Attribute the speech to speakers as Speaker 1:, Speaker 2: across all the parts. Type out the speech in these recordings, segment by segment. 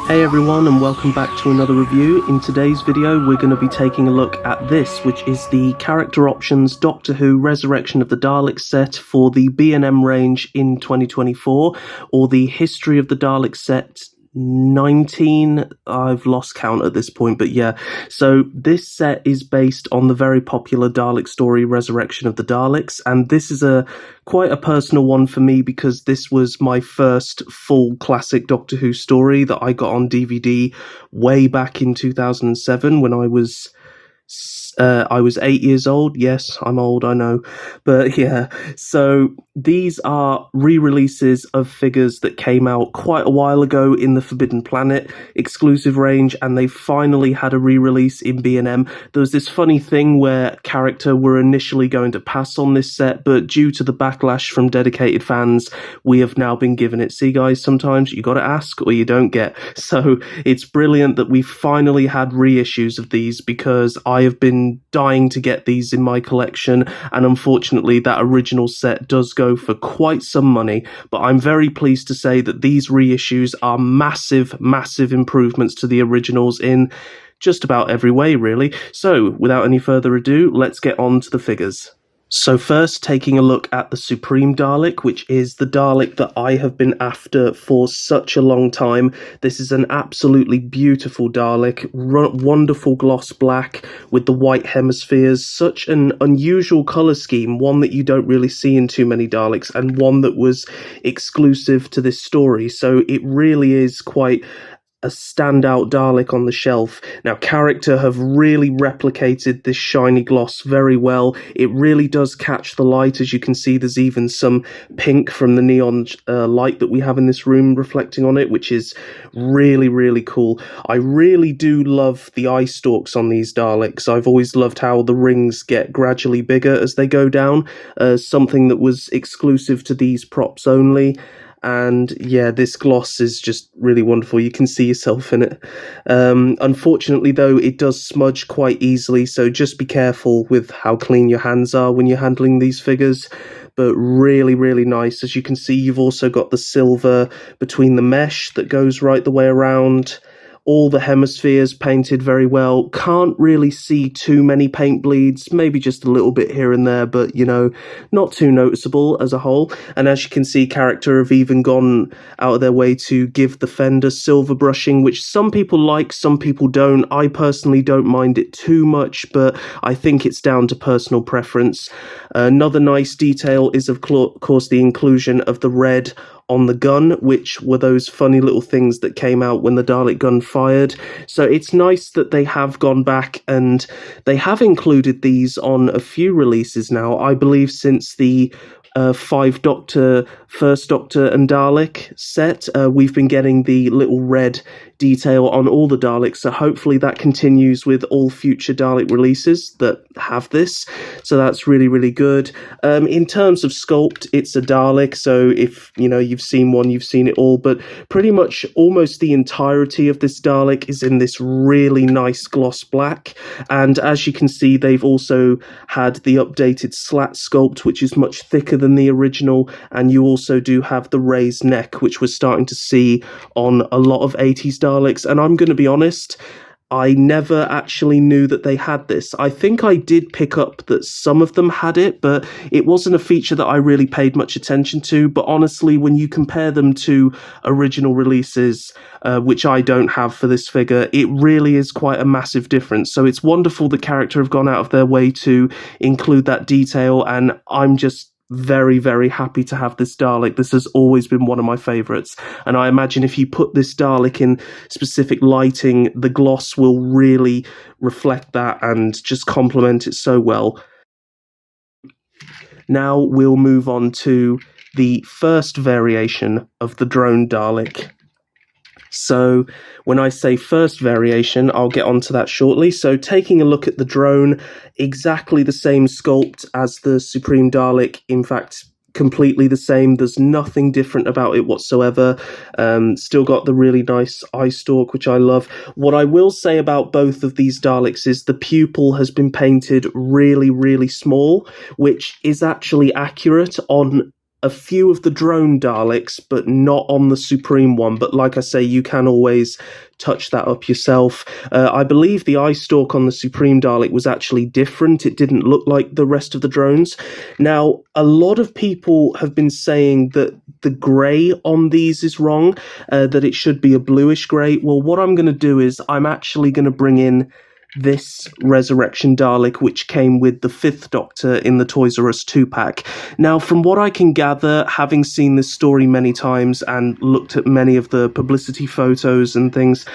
Speaker 1: Hey everyone, and welcome back to another review. In today's video we're going to be taking a look at this, which is the Character Options Doctor Who Resurrection of the Daleks set for the B&M range in 2024, or the History of the Daleks set 19. I've lost count at this point, but yeah. So this set is based on the very popular Dalek story Resurrection of the Daleks, and this is quite a personal one for me because this was my first full classic Doctor Who story that I got on DVD way back in 2007 when I was 8 years old. Yes, I'm old, I know. But yeah, so these are re-releases of figures that came out quite a while ago in the Forbidden Planet exclusive range, and they finally had a re-release in B&M. There was this funny thing where Character were initially going to pass on this set, but due to the backlash from dedicated fans, we have now been given it. See guys, sometimes you gotta ask or you don't get. So it's brilliant that we finally had reissues of these, because I have been dying to get these in my collection, and unfortunately that original set does go for quite some money, but I'm very pleased to say that these reissues are massive improvements to the originals in just about every way, really. So without any further ado, let's get on to the figures. So first, taking a look at the Supreme Dalek, which is the Dalek that I have been after for such a long time. This is an absolutely beautiful Dalek, wonderful gloss black with the white hemispheres, such an unusual colour scheme, one that you don't really see in too many Daleks, and one that was exclusive to this story, so it really is quite a standout Dalek on the shelf. Now, Character have really replicated this shiny gloss very well. It really does catch the light. As you can see, there's even some pink from the neon light that we have in this room reflecting on it, which is really cool. I really do love the eye stalks on these Daleks. I've always loved how the rings get gradually bigger as they go down, something that was exclusive to these props only. And yeah, this gloss is just really wonderful. You can see yourself in it. Unfortunately, though, it does smudge quite easily, so just be careful with how clean your hands are when you're handling these figures. But really nice. As you can see, you've also got the silver between the mesh that goes right the way around. All the hemispheres painted very well. Can't really see too many paint bleeds, maybe just a little bit here and there, but, you know, not too noticeable as a whole. And as you can see, Character have even gone out of their way to give the fender silver brushing, which some people like, some people don't. I personally don't mind it too much, but I think it's down to personal preference. Another nice detail is, of course, the inclusion of the red on the gun, which were those funny little things that came out when the Dalek gun fired. So it's nice that they have gone back and they have included these on a few releases now. I believe since the 5 Doctor, First Doctor and Dalek set, we've been getting the little red detail on all the Daleks, so hopefully that continues with all future Dalek releases that have this, so that's really good. In terms of sculpt, it's a Dalek, so if you know you've seen one, you've seen it all, but pretty much almost the entirety of this Dalek is in this really nice gloss black, and as you can see, they've also had the updated slat sculpt, which is much thicker than the original, and you also do have the raised neck, which we're starting to see on a lot of 80s Daleks. And I'm going to be honest, I never actually knew that they had this. I think I did pick up that some of them had it, but it wasn't a feature that I really paid much attention to. But honestly, when you compare them to original releases, which I don't have for this figure, it really is quite a massive difference. So it's wonderful that Character have gone out of their way to include that detail, and I'm just very happy to have this Dalek. This has always been one of my favourites, and I imagine if you put this Dalek in specific lighting, the gloss will really reflect that and just complement it so well. Now we'll move on to the first variation of the Drone Dalek. So when I say first variation, I'll get onto that shortly. So taking a look at the drone, exactly the same sculpt as the Supreme Dalek. In fact, completely the same. There's nothing different about it whatsoever. Still got the really nice eye stalk, which I love. What I will say about both of these Daleks is the pupil has been painted really small, which is actually accurate on a few of the drone Daleks, but not on the Supreme one. But like I say, you can always touch that up yourself. I believe the eye stalk on the Supreme Dalek was actually different. It didn't look like the rest of the drones. Now, a lot of people have been saying that the grey on these is wrong, that it should be a bluish grey. Well, what I'm going to do is I'm actually going to bring in this Resurrection Dalek, which came with the 5th Doctor in the Toys R Us 2-pack. Now, from what I can gather, having seen this story many times and looked at many of the publicity photos and things,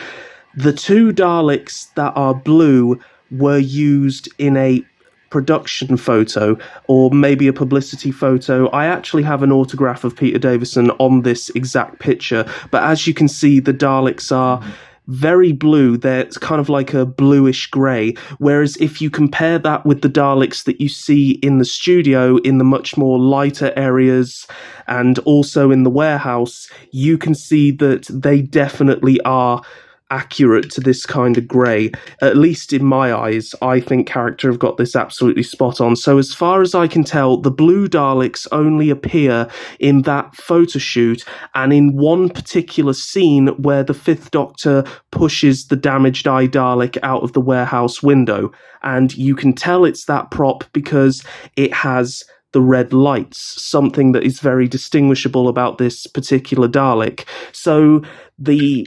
Speaker 1: the 2 Daleks that are blue were used in a production photo or maybe a publicity photo. I actually have an autograph of Peter Davison on this exact picture, but as you can see, the Daleks are very blue. They're kind of like a bluish grey, whereas if you compare that with the Daleks that you see in the studio in the much more lighter areas and also in the warehouse, you can see that they definitely are accurate to this kind of grey. At least in my eyes, I think character have got this absolutely spot on. So as far as I can tell, the blue Daleks only appear in that photo shoot and in one particular scene where the 5th Doctor pushes the damaged eye Dalek out of the warehouse window. And you can tell it's that prop because it has the red lights, something that is very distinguishable about this particular Dalek. So the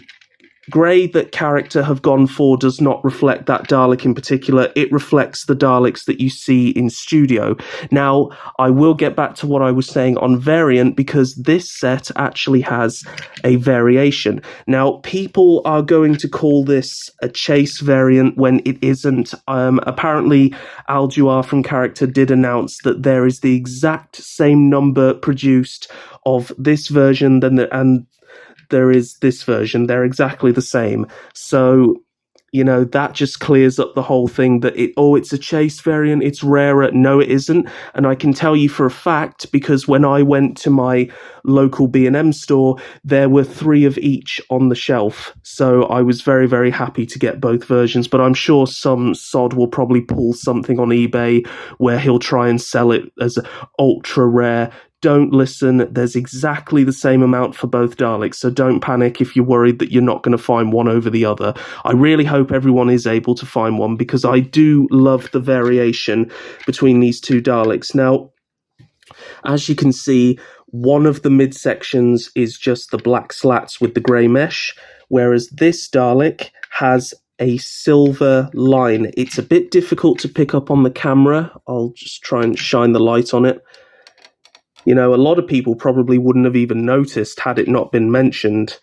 Speaker 1: grey that character have gone for does not reflect that Dalek in particular. It reflects the Daleks that you see in studio. Now, I will get back to what I was saying on variant, because this set actually has a variation. Now, people are going to call this a chase variant when it isn't. Apparently, Al Juar from character did announce that there is the exact same number produced of this version and there is this version. They're exactly the same. So, that just clears up the whole thing that it's a chase variant, it's rarer. No, it isn't. And I can tell you for a fact, because when I went to my local B&M store, there were 3 of each on the shelf. So I was very, very happy to get both versions. But I'm sure some sod will probably pull something on eBay where he'll try and sell it as ultra rare. Don't listen. There's exactly the same amount for both Daleks, so don't panic if you're worried that you're not going to find one over the other. I really hope everyone is able to find one, because I do love the variation between these 2 Daleks. Now, as you can see, one of the midsections is just the black slats with the grey mesh, whereas this Dalek has a silver line. It's a bit difficult to pick up on the camera. I'll just try and shine the light on it. A lot of people probably wouldn't have even noticed had it not been mentioned.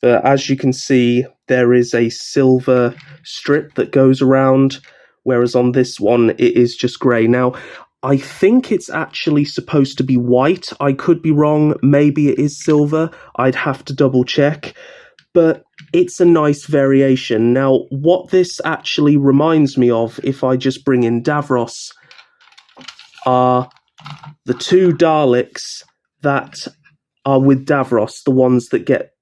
Speaker 1: But as you can see, there is a silver strip that goes around, whereas on this one, it is just grey. Now, I think it's actually supposed to be white. I could be wrong. Maybe it is silver. I'd have to double check. But it's a nice variation. Now, what this actually reminds me of, if I just bring in Davros, are the 2 Daleks that are with Davros, the ones that get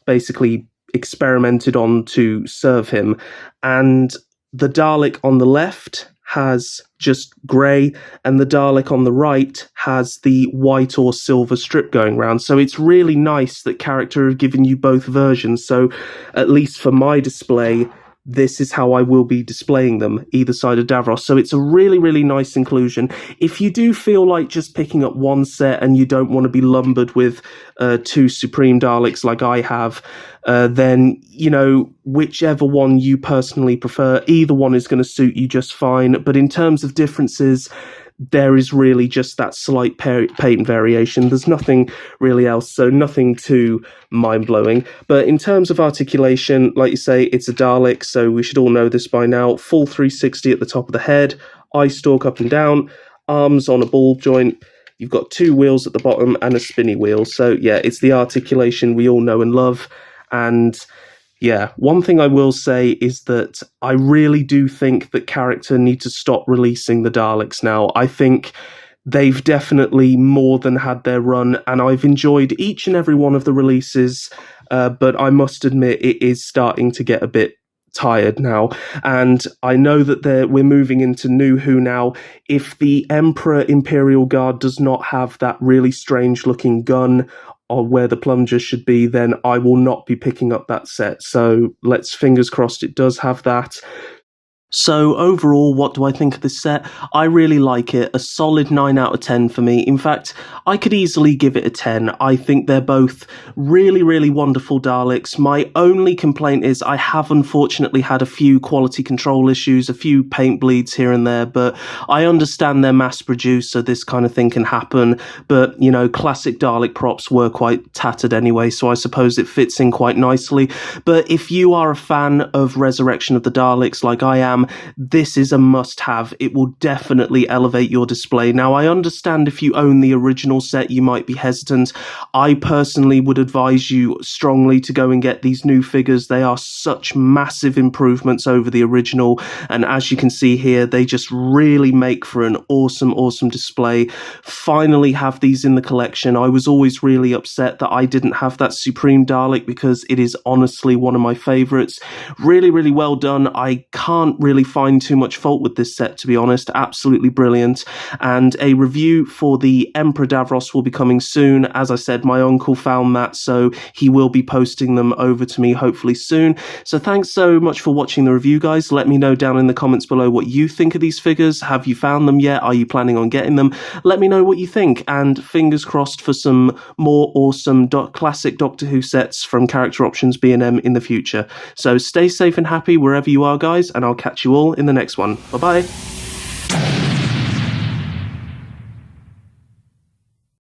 Speaker 1: basically experimented on to serve him. And the Dalek on the left has just grey, and the Dalek on the right has the white or silver strip going around. So it's really nice that character have given you both versions. So at least for my display, this is how I will be displaying them, either side of Davros. So it's a really, really nice inclusion. If you do feel like just picking up one set and you don't want to be lumbered with 2 Supreme Daleks like I have, then, whichever one you personally prefer, either one is going to suit you just fine. But in terms of differences, there is really just that slight paint variation. There's nothing really else, so nothing too mind-blowing. But in terms of articulation, like you say, it's a Dalek, so we should all know this by now. Full 360 at the top of the head, eye stalk up and down, arms on a ball joint. You've got 2 wheels at the bottom and a spinny wheel. So yeah, it's the articulation we all know and love. And yeah, one thing I will say is that I really do think that character need to stop releasing the Daleks now. I think they've definitely more than had their run, and I've enjoyed each and every one of the releases, but I must admit it is starting to get a bit tired now, and I know that we're moving into New Who now. If the Emperor Imperial Guard does not have that really strange looking gun or where the plunger should be, then I will not be picking up that set. So let's fingers crossed it does have that. So overall, what do I think of this set? I really like it. A solid 9 out of 10 for me. In fact, I could easily give it a 10. I think they're both really, really wonderful Daleks. My only complaint is I have unfortunately had a few quality control issues, a few paint bleeds here and there, but I understand they're mass produced, so this kind of thing can happen. But, you know, classic Dalek props were quite tattered anyway, so I suppose it fits in quite nicely. But if you are a fan of Resurrection of the Daleks like I am, this is a must-have. It will definitely elevate your display. Now, I understand if you own the original set, you might be hesitant. I personally would advise you strongly to go and get these new figures. They are such massive improvements over the original, and as you can see here, they just really make for an awesome, awesome display. Finally have these in the collection. I was always really upset that I didn't have that Supreme Dalek because it is honestly one of my favorites. Really, really well done. I can't really find too much fault with this set, to be honest. Absolutely brilliant. And a review for the Emperor Davros will be coming soon. As I said, my uncle found that, so he will be posting them over to me hopefully soon. So thanks so much for watching the review, guys. Let me know down in the comments below what you think of these figures. Have you found them yet? Are you planning on getting them? Let me know what you think, and fingers crossed for some more awesome classic Doctor Who sets from Character Options B&M in the future. So stay safe and happy wherever you are, guys, and I'll catch you all in the next one. Bye-bye.